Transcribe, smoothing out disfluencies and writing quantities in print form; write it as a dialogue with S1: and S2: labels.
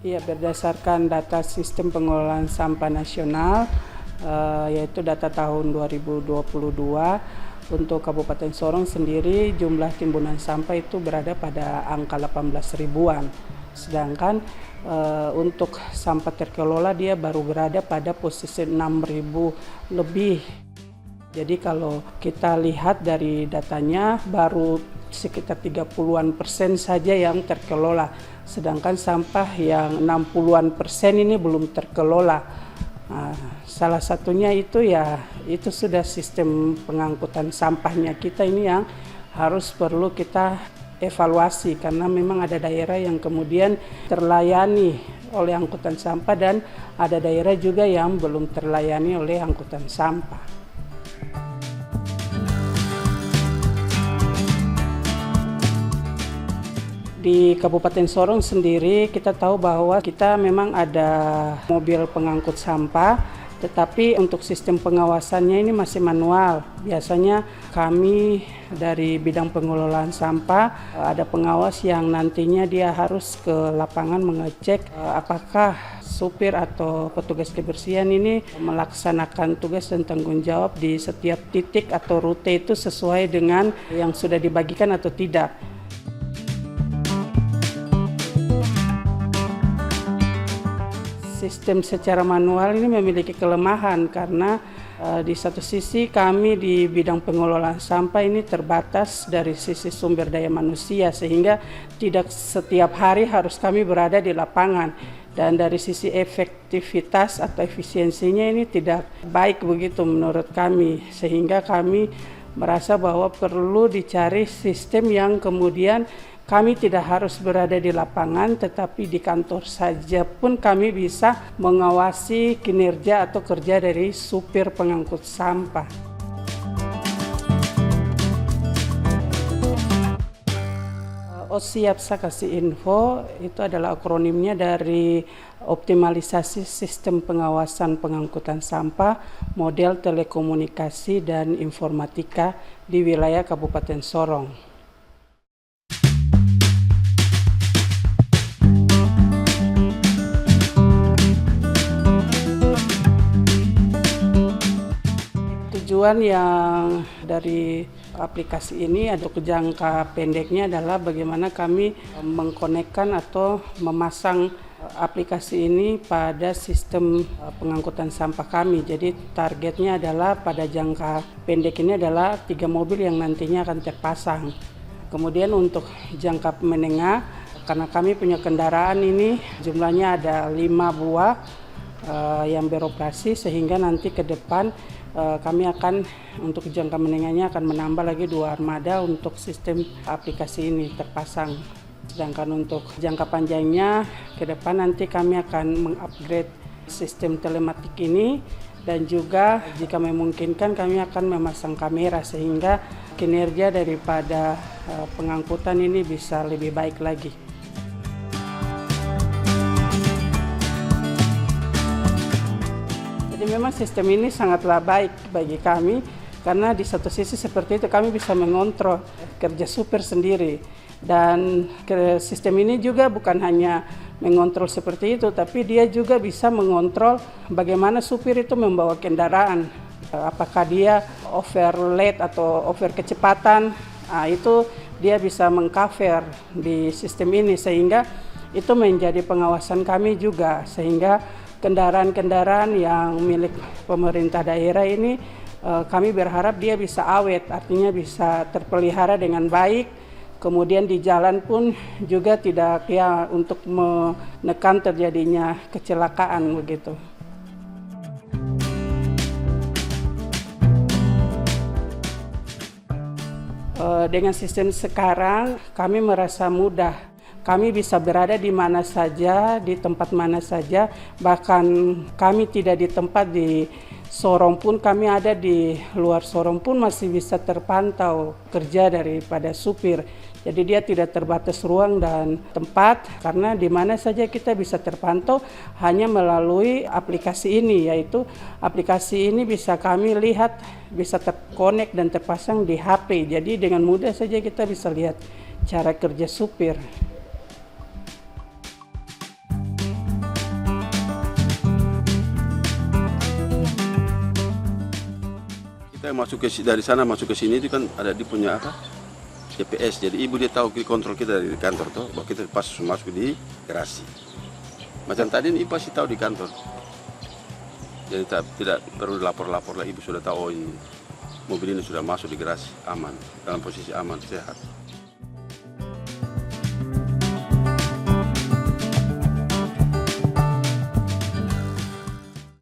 S1: Iya, berdasarkan data Sistem Pengelolaan Sampah Nasional, yaitu data tahun 2022, untuk Kabupaten Sorong sendiri jumlah timbunan sampah itu berada pada angka 18 ribuan. Sedangkan untuk sampah terkelola dia baru berada pada posisi 6.000 lebih. Jadi kalau kita lihat dari datanya baru sekitar 30-an% saja yang terkelola. Sedangkan sampah yang 60-an% ini belum terkelola. Nah, salah satunya itu sudah sistem pengangkutan sampahnya kita ini yang harus perlu kita evaluasi, karena memang ada daerah yang kemudian terlayani oleh angkutan sampah dan ada daerah juga yang belum terlayani oleh angkutan sampah. Di Kabupaten Sorong sendiri kita tahu bahwa kita memang ada mobil pengangkut sampah, tetapi untuk sistem pengawasannya ini masih manual. Biasanya kami dari bidang pengelolaan sampah ada pengawas yang nantinya dia harus ke lapangan mengecek apakah supir atau petugas kebersihan ini melaksanakan tugas dan tanggung jawab di setiap titik atau rute itu sesuai dengan yang sudah dibagikan atau tidak. Sistem secara manual ini memiliki kelemahan karena di satu sisi kami di bidang pengelolaan sampah ini terbatas dari sisi sumber daya manusia, sehingga tidak setiap hari harus kami berada di lapangan, dan dari sisi efektivitas atau efisiensinya ini tidak baik begitu menurut kami, sehingga kami merasa bahwa perlu dicari sistem yang kemudian kami tidak harus berada di lapangan, tetapi di kantor saja pun kami bisa mengawasi kinerja atau kerja dari supir pengangkut sampah. OSIAP saya kasih info, itu adalah akronimnya dari optimalisasi sistem pengawasan pengangkutan sampah, model telekomunikasi dan informatika di wilayah Kabupaten Sorong. Tujuan yang dari aplikasi ini untuk jangka pendeknya adalah bagaimana kami mengkonekkan atau memasang aplikasi ini pada sistem pengangkutan sampah kami. Jadi targetnya adalah pada jangka pendek ini adalah 3 mobil yang nantinya akan terpasang. Kemudian untuk jangka menengah, karena kami punya kendaraan ini jumlahnya ada 5 buah yang beroperasi, sehingga nanti ke depan kami akan untuk jangka menengahnya akan menambah lagi 2 armada untuk sistem aplikasi ini terpasang. Sedangkan untuk jangka panjangnya ke depan nanti kami akan mengupgrade sistem telematik ini, dan juga jika memungkinkan kami akan memasang kamera sehingga kinerja daripada pengangkutan ini bisa lebih baik lagi. Jadi memang sistem ini sangatlah baik bagi kami, karena di satu sisi seperti itu kami bisa mengontrol kerja supir sendiri, dan sistem ini juga bukan hanya mengontrol seperti itu, tapi dia juga bisa mengontrol bagaimana supir itu membawa kendaraan, apakah dia overload atau over kecepatan. Itu dia bisa mengcover di sistem ini, sehingga itu menjadi pengawasan kami juga, sehingga kendaraan-kendaraan yang milik pemerintah daerah ini kami berharap dia bisa awet, artinya bisa terpelihara dengan baik, kemudian di jalan pun juga tidak untuk menekan terjadinya kecelakaan begitu. Dengan sistem sekarang kami merasa mudah. Kami bisa berada di mana saja, di tempat mana saja, bahkan kami tidak di tempat di Sorong pun, kami ada di luar Sorong pun masih bisa terpantau kerja daripada supir. Jadi dia tidak terbatas ruang dan tempat, karena di mana saja kita bisa terpantau hanya melalui aplikasi ini, yaitu aplikasi ini bisa kami lihat, bisa terkonek dan terpasang di HP. Jadi dengan mudah saja kita bisa lihat cara kerja supir.
S2: masuk dari sana masuk ke sini itu kan ada dia punya apa? GPS. Jadi ibu dia tahu kontrol kita dari kantor tuh, bahwa kita pas masuk di garasi. Macam tadi ibu pasti tahu di kantor. Jadi tidak perlu lapor-lapor lah, ibu sudah tahu, oh ini mobil ini sudah masuk di garasi, aman, dalam posisi aman, sehat.